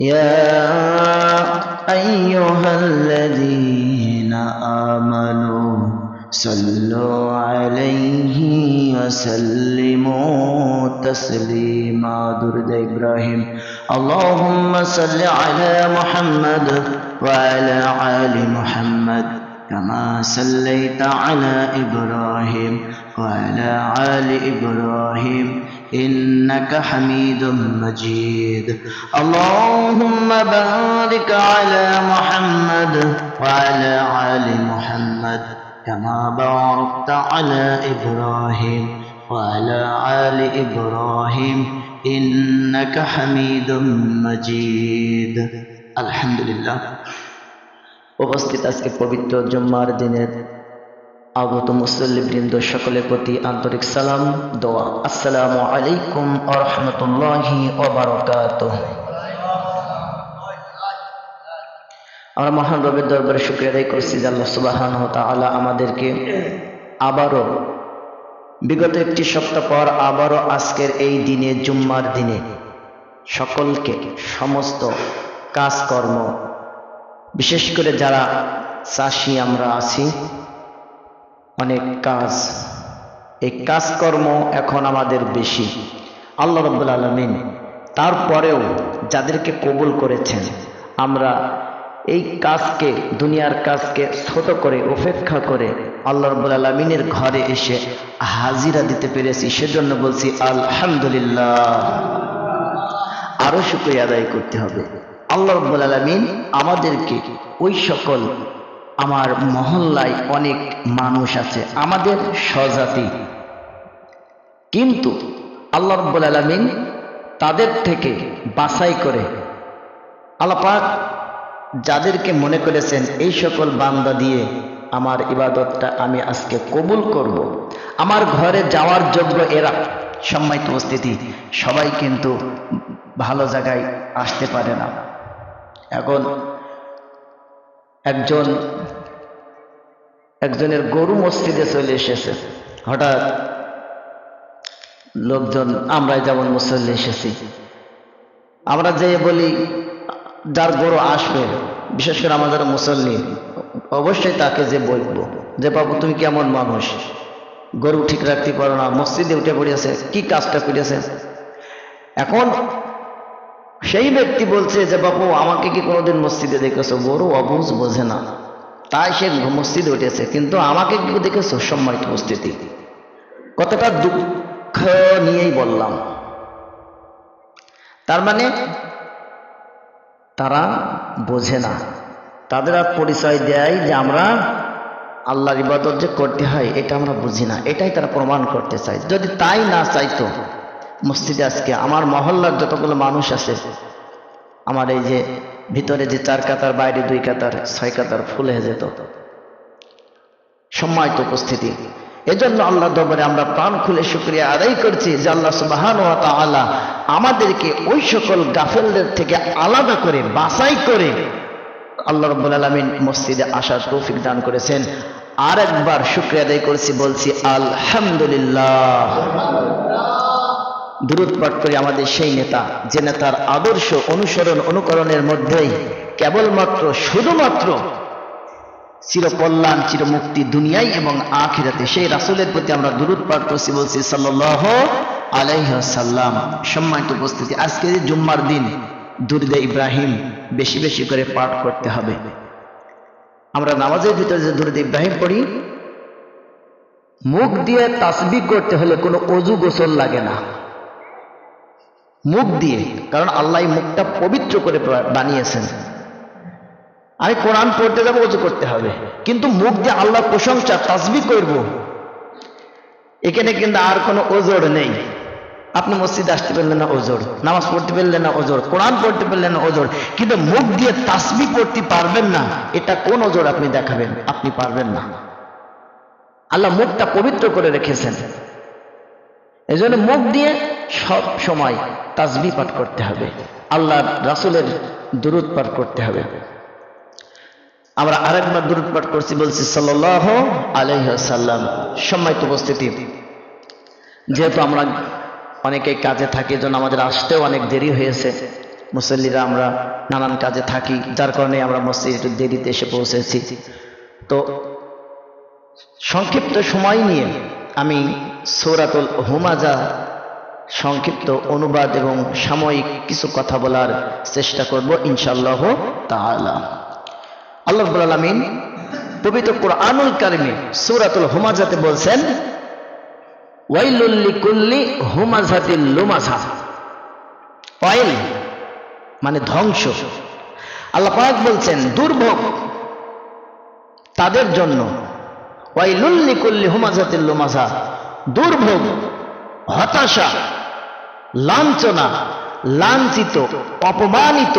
يا أيها الذين آمنوا صلوا عليه وسلموا تسليما درود إبراهيم اللهم صل على محمد وعلى آل محمد كما صليت على إبراهيم وعلى آل إبراهيم إنك حميد مجيد اللهم بارك على محمد وعلى آل محمد كما باركت على إبراهيم وعلى آل إبراهيم إنك حميد مجيد الحمد لله উপস্থিত আজকে পবিত্র জুম্মার দিনের আগত মুসল্লিবৃন্দ সকলের প্রতি আন্তরিক সালাম দোয়া আসসালামু আলাইকুম ওয়া রাহমাতুল্লাহি ওয়া বারাকাতুহু। আমরা মহান রবের দরবারে শুকরিয়া আদায় করছি যে আল্লাহ সুবহানাহু ওয়া তাআলা আমাদেরকে আবারও বিগত একটি সপ্তাহ পর আবারও আজকের এই দিনে জুম্মার দিনে সকলকে সমস্ত কাজকর্ম বিশেষ করে যারা চাষি আমরা আছি অনেক কাজ এই কাজকর্ম এখন আমাদের বেশি আল্লাহ রাব্বুল আলামিন তারপরেও যাদেরকে কবুল করেছেন আমরা এই কাজকে দুনিয়ার কাজকে ছোট করে উপেক্ষা করে আল্লাহ রাব্বুল আলামিনের ঘরে এসে হাজিরা দিতে পেরেছি সেজন্য বলছি আলহামদুলিল্লাহ। আরো শুকরিয়া আদায় করতে হবে আল্লাহ রাব্বুল আলামিন আমাদেরকে ওই সকল আমার মহল্লায় অনেক মানুষ আছে আমাদের স্বজাতি কিন্তু আল্লাহ রাব্বুল আলামিন তাদের থেকে বাছাই করে আল্লাহ পাক যাদেরকে মনে করেছেন এই সকল বান্দা দিয়ে আমার ইবাদতটা আমি আজকে কবুল করব আমার ঘরে যাওয়ার যোগ্য এরা সম্মানিত উপস্থিতি সবাই কিন্তু ভালো জায়গায় আসতে পারে না। এখন একজনের গরু মসজিদে চলে এসেছে হঠাৎ লোকজন আমরা যেমন মুসল্লি এসেছি আমরা যে বলি যার গরু আসবে বিশেষ করে আমাদের মুসল্লি অবশ্যই তাকে যে বলবো যে বাবু তুমি কেমন মানুষ গরু ঠিক রাখতে পারো না মসজিদে উঠে পড়িয়েছে কি কাজটা করেছে। এখন সেই ব্যক্তি বলছে যে বাবু আমাকে কি কোনোদিন মসজিদে দেখেছো গরু অবুঝ বোঝে না তাই সে মসজিদে উঠেছে কিন্তু আমাকে কি দেখেছো সম্মানিত উপস্থিতি কতটা দুঃখ নিয়েই বললাম তার মানে তারা বোঝে না তাদের পরিচয় দেয় যে আমরা আল্লাহর ইবাদত যে করতে হয় এটা আমরা বুঝি না এটাই তারা প্রমাণ করতে চায়। যদি তাই না চাইতো মসজিদে আজকে আমার মহল্লার যতগুলো মানুষ আছে আমার এই যে ভিতরে যে 4 কাতার বাইরে 2 কাতার 6 কাতার ফুল হয়ে যেত সম্মানিত উপস্থিতি। এজন্য আল্লাহ দরবারে আমরা প্রাণ খুলে শুকরিয়া আদায় করছি যে আল্লাহ সুবহানাহু ওয়া তাআলা আমাদেরকে ওই সকল গাফেলদের থেকে আলাদা করে বাছাই করে আল্লাহ রাব্বুল আলামিন মসজিদে আসার তৌফিক দান করেছেন। আর একবার শুকরিয়া আদায় করছি বলছি আলহামদুলিল্লাহ। দুরূদ পাঠ করি আমাদের সেই নেতা যে নেতার আদর্শ অনুসরণ অনুকরণের মধ্যেই কেবলমাত্র শুধুমাত্র চিরকল্যাণ চিরমুক্তি দুনিয়ায় এবং আখিরাতে সেই রাসূলের প্রতি আমরা দুরূদ পাঠ করছি বলছি সাল্লাল্লাহু আলাইহি ওয়াসাল্লাম। সম্মানিত উপস্থিতি আজকে জুম্মার দিন দুরূদে ইব্রাহিম বেশি বেশি করে পাঠ করতে হবে। আমরা নামাজের ভিতরে যে দুরূদে ইব্রাহিম পড়ি মুখ দিয়ে তাসবিহ করতে হলে কোনো ওযু গোসল লাগে না মুখ দিয়ে কারণ আল্লাহ মুখটা পবিত্র করে বানিয়েছেন। আমি কোরআন পড়তে যাবো ওযু করতে হবে কিন্তু মুখ দিয়ে আল্লাহর প্রশংসা তাসবিহ করব এখানে কিন্তু আর কোনো ওজর নেই। আপনি মসজিদে আসতে পারলেন না ওজর নামাজ পড়তে পারলেন না ওজর কোরআন পড়তে পারলেন না ওজর কিন্তু মুখ দিয়ে তাসবিহ পড়তে পারবেন না এটা কোন ওজর আপনি দেখাবেন আপনি পারবেন না। আল্লাহ মুখটা পবিত্র করে রেখেছেন এজন্য মুখ দিয়ে সব সময় তাসবিহ পাঠ করতে হবে আল্লাহর রাসূলের দুরূদ পাঠ করতে হবে। আমরা আরেকবার দুরূদ পাঠ করছি বলছি সাল্লাল্লাহু আলাইহি ওয়াসাল্লাম। সম্মানিত উপস্থিতি যেহেতু আমরা অনেকেই কাজে থাকি এজন্য আমাদের আসতেও অনেক দেরি হয়েছে মুসল্লিরা আমরা নানান কাজে থাকি, যার কারণে আমরা মসজিদে একটু দেরিতে এসে পৌঁছেছি। তো সংক্ষিপ্ত সময় নিয়ে আমি সূরাতুল হুমাযা সংক্ষিপ্ত অনুবাদ এবং সাময়িক কিছু কথা বলার চেষ্টা করব ইনশাআল্লাহ তাআলা। আল্লাহ রাব্বুল আলামিন পবিত্র কুরআনুল কারীমে সূরাতুল হুমাযাতে বলছেন, ওয়াইলুল লিকুল্লি হুমাযাতিল লুমাযা। ওয়াইল মানে ধ্বংস। আল্লাহ পাক বলছেন দুর্ভোগ তাদের জন্য, ওয়াইলুল লিকুল্লি হুমাযাতিল লুমাযা, দুর্ভোগ, হতাশা, লাঞ্ছনা, লাঞ্ছিত, অপমানিত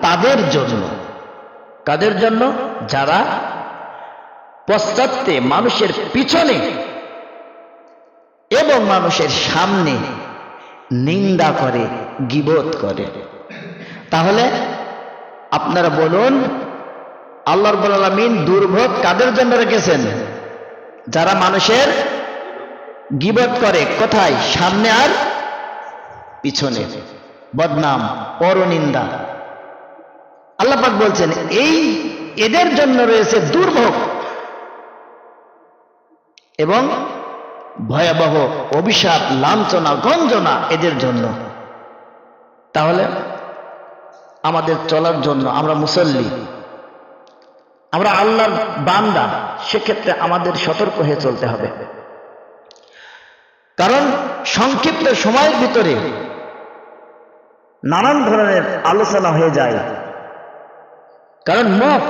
তাদের জন্য। কাদের জন্য? যারা পশ্চাতে মানুষের পিছনে এবং মানুষের সামনে নিন্দা করে, গীবত করে। তাহলে আপনারা বলুন, আল্লাহ রাব্বুল আলামিন দুর্ভোগ কাদের জন্য রেখেছেন? যারা মানুষের গীবত করে। কোথায়? সামনে আর পিছনে, বদনাম, পরনিন্দা। আল্লাহ পাক বলছেন এদের জন্য রয়েছে দুর্ভোগ এবং ভয়াবহ অভিশাপ, লাঞ্ছনা, গঞ্জনা এদের জন্য। তাহলে আমাদের চলার জন্য, আমরা মুসল্লি, আমরা আল্লাহর বান্দা, সেক্ষেত্রে আমাদের সতর্ক হয়ে চলতে হবে। কারণ সংক্ষিপ্ত সময়ের ভিতরে নানান ধরনের আলোচনা হয়ে যায়। কারণ মুখ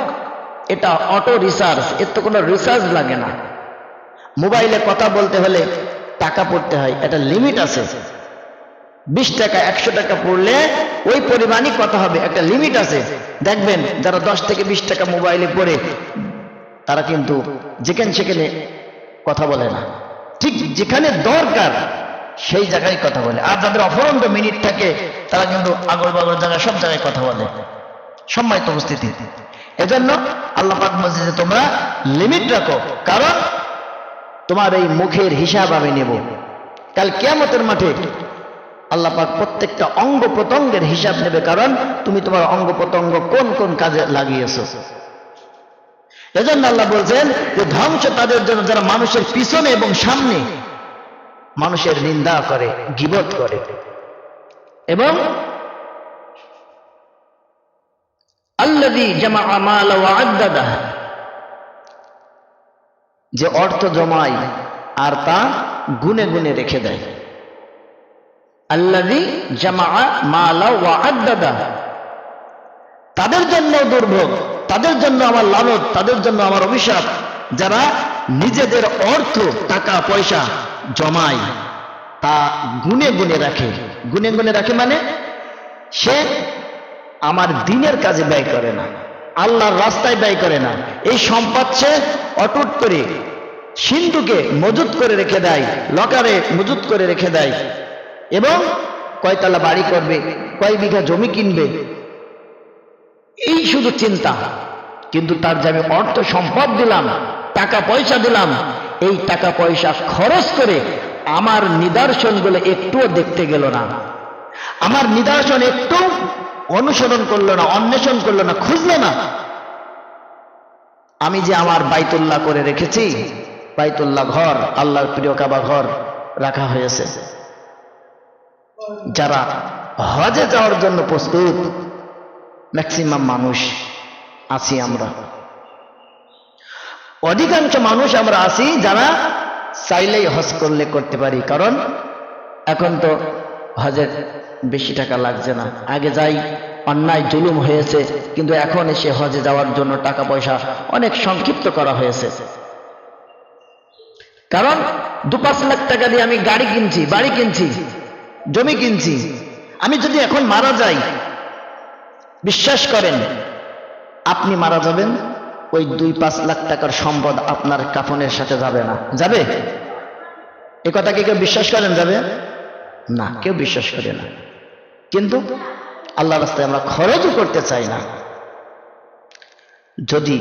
এটা অটো রিসার্চ, এর তো কোনো রিসার্চ লাগে না। মোবাইলে কথা বলতে হলে টাকা পড়তে হয়, একটা লিমিট আছে। 20 টাকা 100 টাকা পড়লে ওই পরিমাণই কথা হবে, একটা লিমিট আছে। দেখবেন যারা 10 থেকে 20 টাকা মোবাইলে পড়ে তারা কিন্তু যেখানে সেখানে কথা বলে না, ঠিক যেখানে দরকার সেই জায়গায় কথা বলে। আর যাদের অফুরন্ত মিনিট থাকে তারা কিন্তু আগল বাগল জায়গায় সব জায়গায় কথা বলে। সম্মানিত উপস্থিতি, এজন্য আল্লাহ পাক বলছে যে তোমরা লিমিট রাখো, কারণ তোমার এই মুখের হিসাব আমি নেব কাল কিয়ামতের মাঠে। আল্লাহ পাক প্রত্যেকটা অঙ্গ প্রত্যঙ্গের হিসাব নেবে, কারণ তুমি তোমার অঙ্গ প্রত্যঙ্গ কোন কোন কাজে লাগিয়েছো। এজন্য আল্লাহ বলছেন যে ধ্বংস তাদের জন্য যারা মানুষের পিছনে এবং সামনে মানুষের নিন্দা করে, গীবত করে এবং আল্লাযী জামাআ মালা ওয়া আদ্দাদা, যে অর্থ জমায় আর তা গুনে গুনে রেখে দেয়। আল্লাযী জামাআ মালা ওয়া আদ্দাদা, তাদের জন্য দুর্ভোগ, তাদের জন্য আমার লানত, তাদের জন্য আমার অভিশাপ, যারা নিজেদের অর্থ, টাকা পয়সা জমায় তা গুনে গুনে রাখে। গুনে গুনে রাখে মানে সে আমার দিনের কাজে ব্যয় করে না, আল্লাহর রাস্তায় ব্যয় করে না। এই সম্পদ সে অটুট করে সিন্ধুকে মজুত করে রেখে দেয়, লকারে মজুত করে রেখে দেয় এবং কয়তলা বাড়ি করবে, কয় বিঘা জমি কিনবে, এই শুধু চিন্তা। কিন্তু তার যে আমি অর্থ সম্পদ দিলাম, টাকা পয়সা দিলাম, এই টাকা পয়সা খরচ করে আমার নিদর্শনগুলো একটুও দেখতে গেল না, আমার নিদর্শন একটু অনুসরণ করলো না, অন্বেষণ করলো না, খুঁজলো না। আমি যে আমার বাইতুল্লাহ করে রেখেছি, বাইতুল্লাহ ঘর, আল্লাহর প্রিয় কাবা ঘর রাখা হয়েছে। যারা হজে যাওয়ার জন্য প্রস্তুত, ম্যাক্সিমাম মানুষ আছি আমরা, অধিকাংশ মানুষ আমরা আছি যারা চাইলেই হজ করলে করতে পারি। কারণ এখন তো হজের বেশি টাকা লাগছে না। আগে যাই অন্যায় জুলুম হয়েছে, কিন্তু এখন এসে হজে যাওয়ার জন্য টাকা পয়সা অনেক সংক্ষিপ্ত করা হয়েছে। কারণ 2-5 লাখ টাকা দিয়ে আমি গাড়ি কিনছি, বাড়ি কিনছি, জমি কিনছি। আমি যদি এখন মারা যাই, বিশ্বাস করেন আপনি মারা যাবেন, ওই 2-5 লাখ টাকার সম্পদ আপনার কাফনের সাথে যাবে না। যাবে? এ কথা কি কেউ বিশ্বাস করেন যাবে? না, কেউ বিশ্বাস করে না। কিন্তু আল্লাহ রাস্তায় আমরা খরচও করতে চাই না। যদি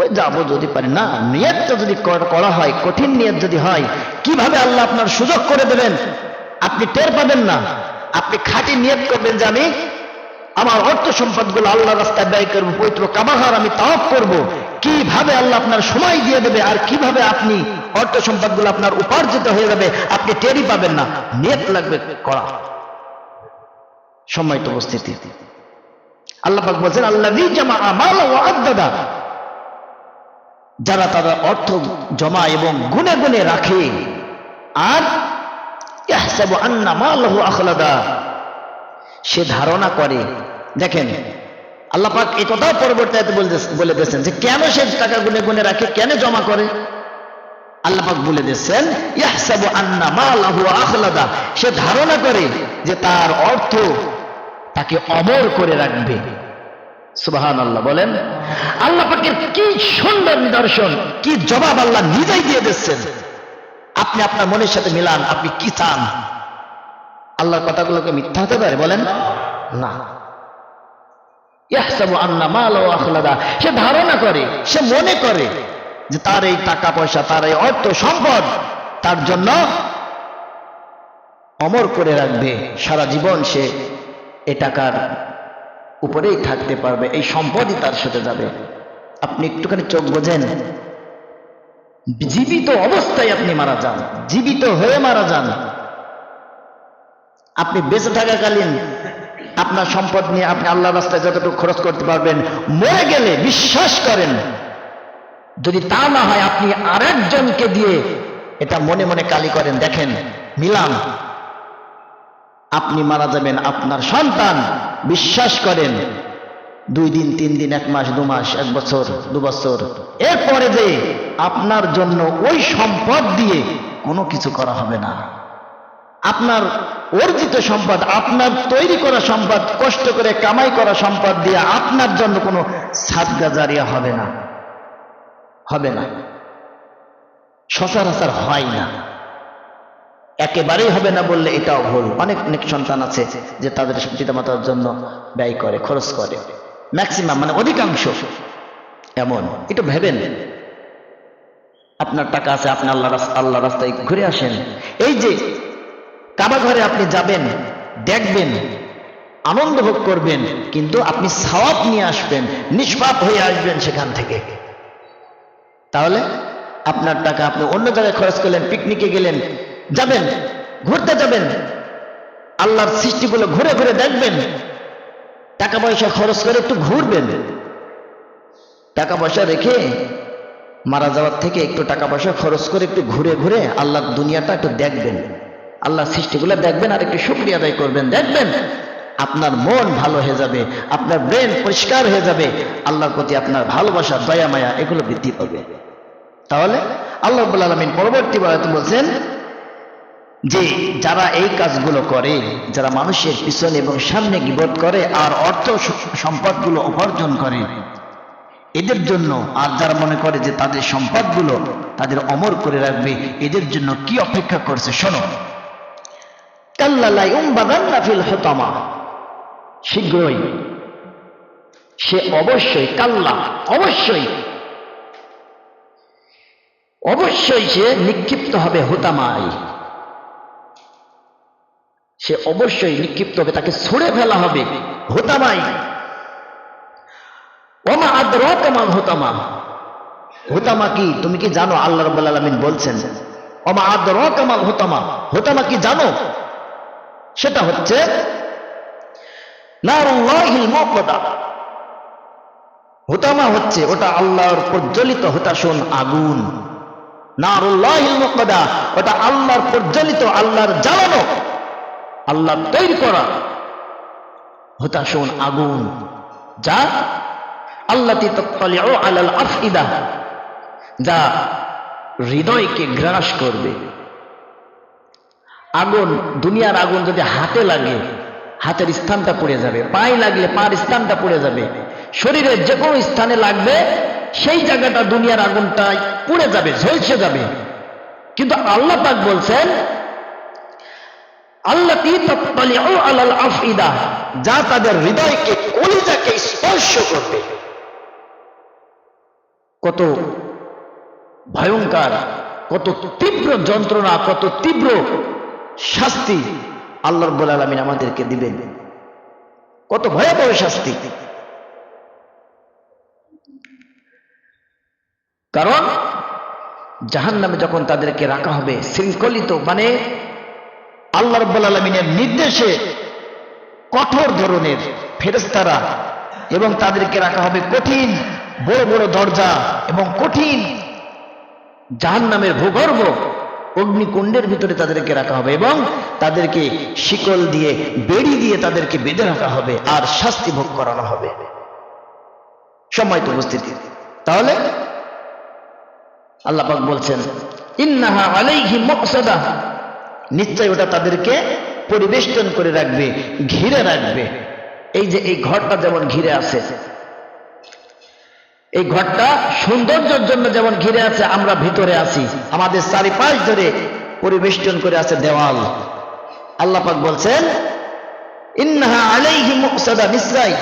ওই যাবো, যদি পারি না, নিয়তটা যদি করা হয়, কঠিন নিয়ত যদি হয়, কিভাবে আল্লাহ আপনার সুযোগ করে দেবেন আপনি টের পাবেন না। আপনি খাঁটি নিয়ত করবেন যে আমি আমার অর্থ সম্পদগুলো আল্লাহ রাস্তায় ব্যয় করবো, পবিত্র কাবাঘর আমি তাওয়াফ করব। কিভাবে আল্লাহ আপনার সময় দিয়ে দেবে আর কিভাবে আপনি অর্থ সম্পদগুলো আপনার উপার্জিত হয়ে যাবে আপনি টেরই পাবেন না। নিয়ত লাগবে করা। সম্মানিত উপস্থিতি, আল্লাহ পাক বলছেন আল্লাযী জামাআ মালা ওয়া আদ্দাদা, যারা তাদের অর্থ জমা এবং গুনে গুনে রাখে, আর ইয়াহসাবু আন্না মালাহু আখলাদা, সে ধারণা করে। দেখেন আল্লাহ পাক এই কথা পরবর্তী আয়াতে বলে দিয়েছেন যে কেন সে টাকা গুনে গুনে রাখে, কেন জমা করে। আল্লাহ পাক বলে দিয়েছেন ইয়াহসাবু আন্না মালাহু আখলাদা, সে ধারণা করে যে তার অর্থ তাকে অমর করে রাখবে। সুবহানাল্লাহ বলেন। আল্লাহ পাকের কি সুন্দর নিদর্শন, কি জবাব আল্লাহ নিজেই দিয়ে দিচ্ছেন। আপনি আপনার মনের সাথে মিলান, আপনি কি চান। আল্লাহর কথাগুলোকে মিথ্যা হতে পারে বলেন না। ইয়াহসাবু আন্না মালাহু আখলাদা, সে ধারণা করে, সে মনে করে যে তার এই টাকা পয়সা, তার এই অর্থ সম্পদ তার জন্য অমর করে রাখবে। সারা জীবন সে এই টাকার উপরেই থাকতে পারবে, এই সম্পদই তার সাথে যাবে। আপনি একটুখানি চোখ বোঝেন, জীবিত অবস্থায় আপনি মারা যান, জীবিত হয়ে মারা যান। আপনি বেঁচে থাকাকালীন আপনার সম্পদ নিয়ে আপনি আল্লাহর রাস্তায় যতটুকু খরচ করতে পারবেন, মরে গেলে বিশ্বাস করেন যদি তা না হয় আপনি আরেকজনকে দিয়ে এটা মনে মনে কালি করেন, দেখেন মিলান, আপনি মারা যাবেন, আপনার সন্তান বিশ্বাস করেন 2 দিন 3 দিন 1 মাস 2 মাস 1 বছর 2 বছর এরপরে যে আপনার জন্য ওই সম্পদ দিয়ে কোনো কিছু করা হবে না। আপনার অর্জিত সম্পদ, আপনার তৈরি করা সম্পদ, কষ্ট করে কামাই করা সম্পদ দিয়ে আপনার জন্য কোনো সাদকা জারিয়া হবে না, হবে না, সচরাচর হয় না, একেবারেই হবে না বললে এটাও ভুল। অনেক অনেক সন্তান আছে যে তাদের পিতামাতার জন্য ব্যয় করে, খরচ করে, ম্যাক্সিমাম মানে অধিকাংশ এমন। একটু ভেবেন, আপনার টাকা আছে, আপনি আল্লাহ রাস্তায় ঘুরে আসেন। এই যে কাবা ঘরে আপনি যাবেন, দেখবেন, আনন্দ ভোগ করবেন, কিন্তু আপনি সওয়াব নিয়ে আসবেন, নিষ্পাপ হয়ে আসবেন সেখান থেকে। তাহলে আপনার টাকা আপনি অন্য জায়গায় খরচ করলেন, পিকনিকে গেলেন, যাবেন, ঘুরতে যাবেন, আল্লাহর সৃষ্টিগুলো ঘুরে ঘুরে দেখবেন, টাকা পয়সা খরচ করে একটু ঘুরবেন। টাকা পয়সা রেখে মারা যাওয়ার থেকে একটু টাকা পয়সা খরচ করে একটু ঘুরে ঘুরে আল্লাহর দুনিয়াটা একটু দেখবেন, আল্লাহর সৃষ্টিগুলো দেখবেন, আর একটু শুকরিয়া আদায় করবেন। দেখবেন আপনার মন ভালো হয়ে যাবে, আপনার ব্রেন পরিষ্কার হয়ে যাবে, আল্লাহর প্রতি আপনার ভালোবাসা, দয়া মায়া এগুলো বৃদ্ধি পাবে। তাহলে আল্লাহ রাব্বুল আলামিন পরবর্তী আয়াতে বলছেন যে যারা এই কাজগুলো করে, যারা মানুষের পিছনে এবং সামনে গীবত করে আর অর্থ সম্পদগুলো উপার্জন করে, এদের জন্য, আর যারা মনে করে যে তাদের সম্পদগুলো তাদের অমর করে রাখবে, এদের জন্য কি অপেক্ষা করছে শোনো। কাল্লা লা ইউমবাগান্না ফিল হুতামা, শীঘ্রই সে অবশ্যই, কাল্লা অবশ্যই, অবশ্যই সে নিক্ষিপ্ত হবে হুতামায়, সে অবশ্যই নিক্ষিপ্ত হবে, তাকে ছুঁড়ে ফেলা হবে হুতামায়। ওমা আদরাকা মা হুতামা, হুতামা কি তুমি কি জানো? আল্লাহ রাব্বুল আলামিন বলছেন ওমা আদরাকা মা হুতামা, হুতামা কি জানো? সেটা হচ্ছে নারুল্লাহিল মুকদা। হুতামা হচ্ছে ওটা আল্লাহর প্রজ্বলিত হুতাশন আগুন। নারুল্লাহিল মুকদা, ওটা আল্লাহর প্রজ্বলিত, আল্লাহর জ্বালানো, আল্লাহ তৈরি করা হুতাশন আগুন, যা আল্লাতী তাত্তালিউ আলাল আফইদা, যা হৃদয়কে গ্রাস করবে। আগুন, দুনিয়ার আগুন যদি হাতে লাগে হাতের স্থানটা পুড়ে যাবে, পায়ে লাগলে পার স্থানটা পুড়ে যাবে, শরীরের যে কোনো স্থানে লাগবে সেই জায়গাটা দুনিয়ার আগুনটাই পুড়ে যাবে, ঝলসে যাবে। কিন্তু আল্লাহ পাক বলছেন আল্লাতী তাত্তালিউ আলাল আফইদা, যা তাদের হৃদয়কে, কলিজাকে স্পর্শ করবে। কত ভয়ঙ্কর, কত তীব্র যন্ত্রণা, কত তীব্র শাস্তি আল্লাহ রাব্বুল আলামিন আমাদেরকে দিবেন। কত ভয়াবহ শাস্তি। কারণ জাহান্নামে যখন তাদেরকে রাখা হবে শৃঙ্খলিত, মানে আল্লাহ রাব্বুল আলামিনের নির্দেশে কঠোর ধরনের ফেরেশতারা, এবং তাদেরকে রাখা হবে কঠিন বড় বড় দরজা এবং কঠিন জাহান্নামের ভূগর্ভ অগ্নিকুণ্ডের ভিতরে তাদেরকে রাখা হবে, এবং তাদেরকে শিকল দিয়ে বেড়ি দিয়ে তাদেরকে বেঁধে রাখা হবে আর শাস্তি ভোগ করানো হবে। সম্মানিত উপস্থিতি, তাহলে আল্লাহ পাক বলছেন ইন্নাহা আলাইহিম মুকসাদা, নিশ্চয় ওটা তাদেরকে পরিবেষ্টন করে রাখবে, ঘিরে রাখবে। এই যে এই ঘরটা যেমন ঘিরে আছে, এই ঘরটা সৌন্দর্যের জন্য যেমন ঘিরে আছে, আমরা ভিতরে আছি, আমাদের চারিপাশ ধরে পরিবেষ্টন করে আছে দেওয়াল। আল্লাহ পাক বলছেন ইন্নাহা আলাইহিম মুকসাদা, নিশ্চয়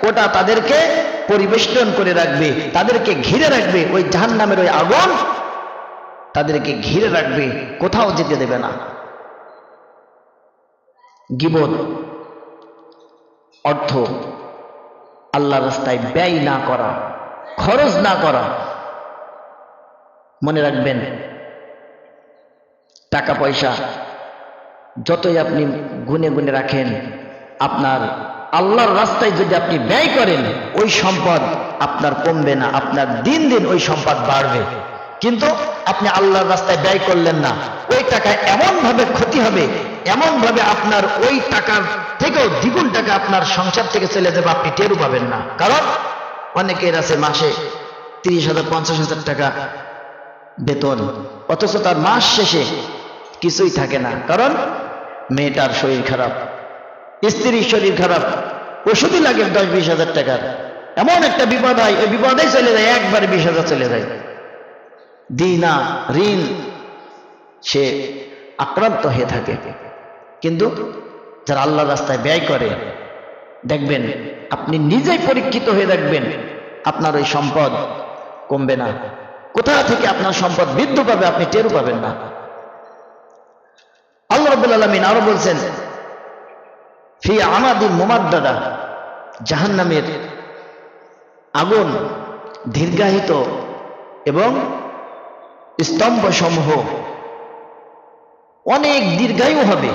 ওটা তাদেরকে পরিবেষ্টন করে রাখবে, তাদেরকে ঘিরে রাখবে। ওই জাহান্নামের ওই আগুন তাদেরকে ঘিরে রাখবে, কোথাও যেতে দেবে না। গীবত অর্থ আল্লাহর রাস্তায় ব্যয় না করা, খরচ না করা। মনে রাখবেন, টাকা পয়সা যতই আপনি গুনে গুনে রাখেন, আপনার আল্লাহর রাস্তায় যদি আপনি ব্যয় করেন, ওই সম্পদ আপনার কমবে না, আপনার দিন দিন ওই সম্পদ বাড়বে। কিন্তু আপনি আল্লাহর রাস্তায় ব্যয় করলেন না, ওই টাকায় এমন ভাবে ক্ষতি হবে, এমন ভাবে আপনার ওই টাকার থেকেও দ্বিগুণ টাকা আপনার সংসার থেকে চলে যাবে, আপনি টেরও পাবেন না। কারণ অনেকের আছে মাসে 30,000 50,000 টাকা বেতন, অথচ তার মাস শেষে কিছুই থাকে না। কারণ মেয়েটার শরীর খারাপ, স্ত্রীর শরীর খারাপ, ওষুধই লাগে 10-20,000 টাকার। এমন একটা বিপদ হয়, ওই বিপদেই চলে যায়, একবার 20,000 চলে যায়। দিনা ঋণ সে আক্রান্ত হয়ে থাকে। কিন্তু যারা আল্লাহর রাস্তায় ব্যয় করে, দেখবেন আপনি নিজেই পরীক্ষিত হয়ে দেখবেন, আপনার ওই সম্পদ কমবে না। কোথা থেকে আপনার সম্পদ বৃদ্ধি পাবে আপনি টেরও পাবেন না। আল্লাহ রাব্বুল আলামিন আরো বলছেন ফি আমাদিন মুমাদ্দাদা, জাহান্নামের আগুন দীর্ঘায়িত এবং স্তম্ভ সমূহ অনেক দীর্ঘায়ু হবে।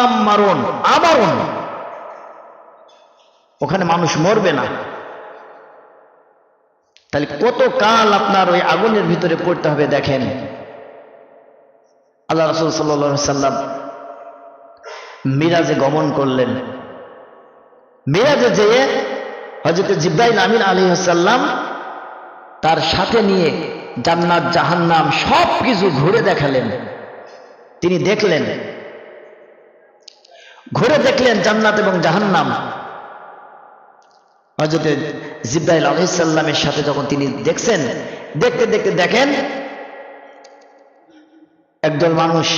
আমরণ, আবরণ, ওখানে মানুষ মরবে না। তাহলে কত কাল আপনার ওই আগুনের ভিতরে পড়তে হবে দেখেন। আল্লাহ রাসূল সাল্লাল্লাহু আলাইহি সাল্লাম মিরাজে গমন করলেন। মিরাজে যেয়ে হযরত জিবরাইল আমিন আলাইহিস সালাম তার সাথে নিয়ে জান্নাত জাহান্নাম সব কিছু ঘুরে দেখালেন। তিনি দেখলেন, ঘুরে দেখলেন জান্নাত এবং জাহান্নাম। হযরত জিবরাইল আলাইহিস সালামের সাথে যখন তিনি দেখছেন, দেখতে দেখতে দেখেন একদল মানুষ,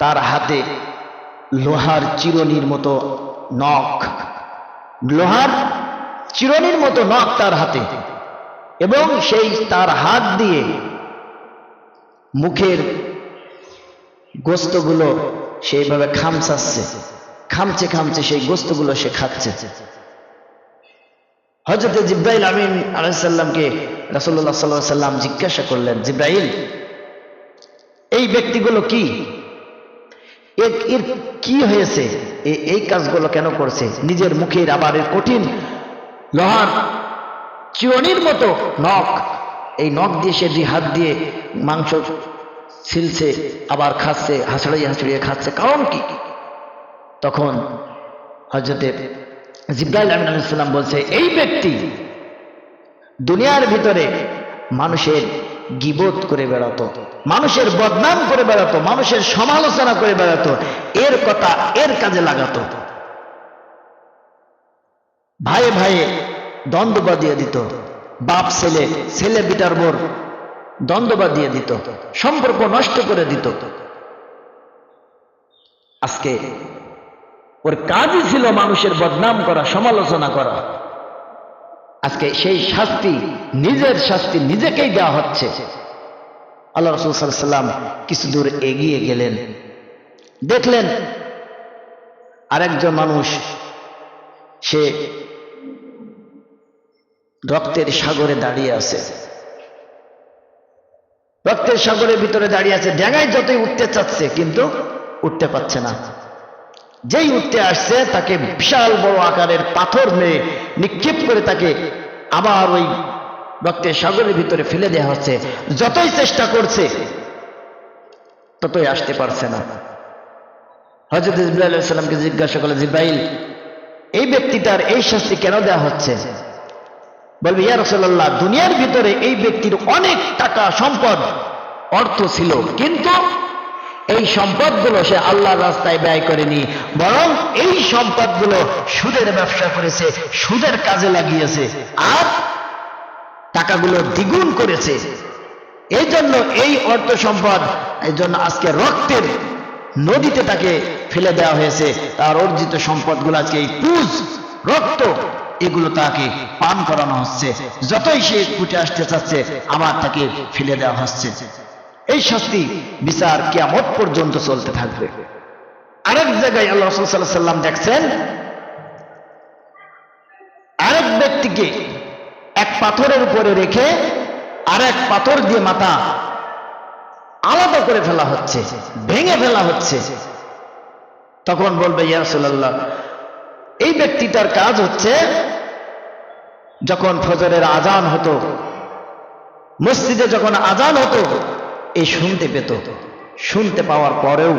তার হাতে লোহার চিরুনির মতো নখ, লোহার চিরুনির মতো নখ তার হাতে, এবং সেই তার হাত দিয়ে মুখের গোস্তগুলো সেইভাবে খামচাচ্ছে, খামচে খামচে সেই গোস্তগুলো সে খাচ্ছে। হযরত জিবরাইল আমিন আলাইহিস সালামকে রাসূলুল্লাহ সাল্লাল্লাহু আলাইহি সাল্লাম জিজ্ঞাসা করলেন, জিবরাইল, এই ব্যক্তিগুলো কি, এর কি হয়েছে, এই কাজগুলো কেন করছে? নিজের মুখের আবার কঠিন লোহার চিরুনির মতো নখ, এই নখ দিয়ে সে দুই হাত দিয়ে মাংস ছিলছে, আবার খাচ্ছে, হাসড়াইয়ে হাসড়িয়ে খাচ্ছে, কারণ কি? তখন হযরত জিবরাইল আমিন আলাইহিস সালাম বলছে, এই ব্যক্তি দুনিয়ার ভিতরে মানুষের গীবত করে বেড়াতো, মানুষের বদনাম করে বেড়াতো, মানুষের সমালোচনা করে বেড়াতো, এর কথা এর কাজে লাগাতো, ভাইয়ে ভাইয়ে দ্বন্দ্ব বাঁধিয়ে দিত, বাপ ছেলে, ছেলে বিটার বোর দ্বন্দ্ব বাঁধিয়ে দিত, সম্পর্ক নষ্ট করে দিত। আজকে ওর কাজই ছিল মানুষের বদনাম করা, সমালোচনা করা। আজকে সেই শাস্তি, নিজের শাস্তি নিজেকেই দেওয়া হচ্ছে। আল্লাহ রাসূল সাল্লাল্লাহু আলাইহি সাল্লাম কিছু দূর এগিয়ে গেলেন, দেখলেন আরেকজন মানুষ সে রক্তের সাগরে দাঁড়িয়ে আছে, রক্তের সাগরের ভিতরে দাঁড়িয়ে আছে, ডেঙায় যতই উঠতে চাচ্ছে কিন্তু উঠতে পারছে না। যেই উঠতে আসছে তাকে বিশাল বড় আকারের পাথর মেরে নিক্ষেপ করে তাকে আবার ওই রক্তের সাগরের ভিতরে ফেলে দেওয়া হচ্ছে। যতই চেষ্টা করছে ততই আসতে পারছে না। হযরত জিবরাইল আলাইহিস সালামকে জিজ্ঞাসা করলেন, জিবরাইল, এই ব্যক্তিটার এই শাস্তি কেন দেওয়া হচ্ছে? বলবে, ইয়া রাসূলুল্লাহ, দুনিয়ার ভিতরে এই ব্যক্তির অনেক টাকা সম্পদ অর্থ ছিল, কিন্তু এই সম্পদগুলো সে আল্লাহর রাস্তায় ব্যয় করেনি, বরং এই সম্পদগুলো সুদের ব্যবসা করেছে, সুদের কাজে লাগিয়েছে, আর টাকাগুলো দ্বিগুণ করেছে। এই জন্য এই অর্থ সম্পদ, এই জন্য আজকে রক্তের নদীতে তাকে ফেলে দেওয়া হয়েছে। তার অর্জিত সম্পদগুলো আজকে এই পুজ, রক্ত, এগুলো তাকে পান করানো হচ্ছে। যতই সে উঠে আসতে চাচ্ছে আবার তাকে ফেলে দেওয়া হচ্ছে। এই শাস্তি বিচার কিয়ামত পর্যন্ত চলতে থাকবে। আরেক জায়গায় আল্লাহ রাসূল সাল্লাল্লাহু আলাইহি ওয়াসাল্লাম দেখছেন, আরেক ব্যক্তিকে এক পাথরের উপরে রেখে আরেক পাথর দিয়ে মাথা আলাদা করে ফেলা হচ্ছে, ভেঙে ফেলা হচ্ছে। তখন বলবে, ইয়া রাসূলুল্লাহ, এই ব্যক্তিটার কাজ হচ্ছে যখন ফজরের আজান হতো, মসজিদে যখন আজান হতো, এই শুনতে পেত, শুনতে পাওয়ার পরেও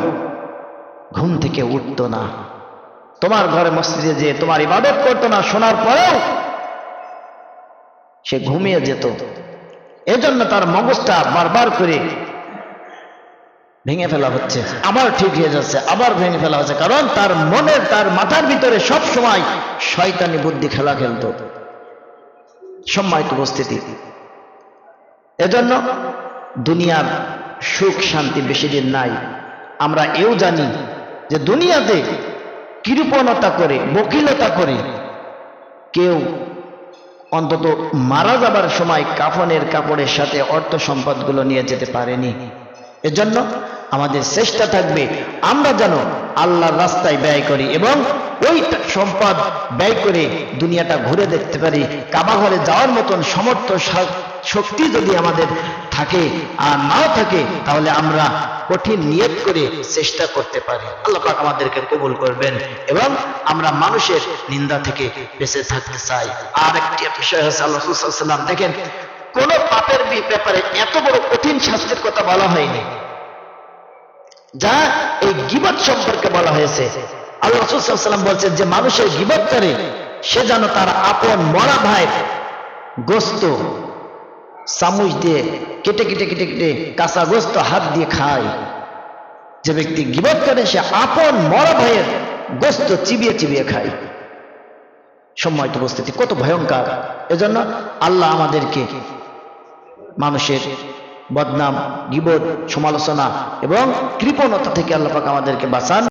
ঘুম থেকে উঠতো না। তোমার ঘরে মসজিদে যে তোমার ইবাদত করতো না, শোনার পরেও সে ঘুমিয়ে যেত। এজন্য তার মগজটা বারবার করে ভেঙে ফেলা হচ্ছে, আবার ঠিক হয়ে যাচ্ছে, আবার ভেঙে ফেলা হচ্ছে, কারণ তার মনের, তার মাথার ভিতরে সব সময় শয়তানি বুদ্ধি খেলা খেলতো। সম্মানিত উপস্থিতি, এজন্য দুনিয়ার সুখ শান্তি বেশি দিন নাই। আমরা এও জানি যে দুনিয়াতে কৃপণতা করে, বকিলতা করে কেউ অন্তত মারা যাবার সময় কাফনের কাপড়ের সাথে অর্থ সম্পদগুলো নিয়ে যেতে পারেনি। এজন্য আমাদের চেষ্টা থাকবে আমরা যেন আল্লাহর রাস্তায় ব্যয় করি এবং ওই সম্পদ ব্যয় করে দুনিয়াটা ঘুরে দেখতে পারি। কাবা ঘরে যাওয়ার মতন সমর্থ শক্তি যদি আমাদের থাকে আর নাও থাকে, তাহলে আমরা কঠিন নিয়ত করে চেষ্টা করতে পারি। আল্লাহ পাক আমাদেরকে কবুল করবেন এবং আমরা মানুষের নিন্দা থেকে বেঁচে থাকতে চাই। আর একটি বিষয় হচ্ছে, আল্লাহ রাসূল সাল্লাল্লাহু আলাইহি ওয়াসাল্লাম দেখেন, কোন পাপের ব্যাপারে এত বড় কঠিন শাস্তির কথা বলা হয়নি যা এই গীবত সম্পর্কে বলা হয়েছে। আল্লাহ রাসূল সাল্লাল্লাহু আলাইহি ওয়াসাল্লাম বলছেন যে মানুষের গীবত করে সে যেন তার আপন মরা ভাইয়ের গোশত চামচ দিয়ে কেটে কেটে কেটে কেটে কাঁচা গোশত হাত দিয়ে খায়। যে ব্যক্তি গীবত করে সে আপন মরা ভাইয়ের গোশত চিবিয়ে চিবিয়ে খায়। সম্মানিত উপস্থিতি, কত ভয়ঙ্কর! এজন্য আল্লাহ আমাদেরকে মানুষের বদনাম, গীবত, সমালোচনা এবং কৃপণতা থেকে আল্লাহ পাক আমাদেরকে বাঁচান।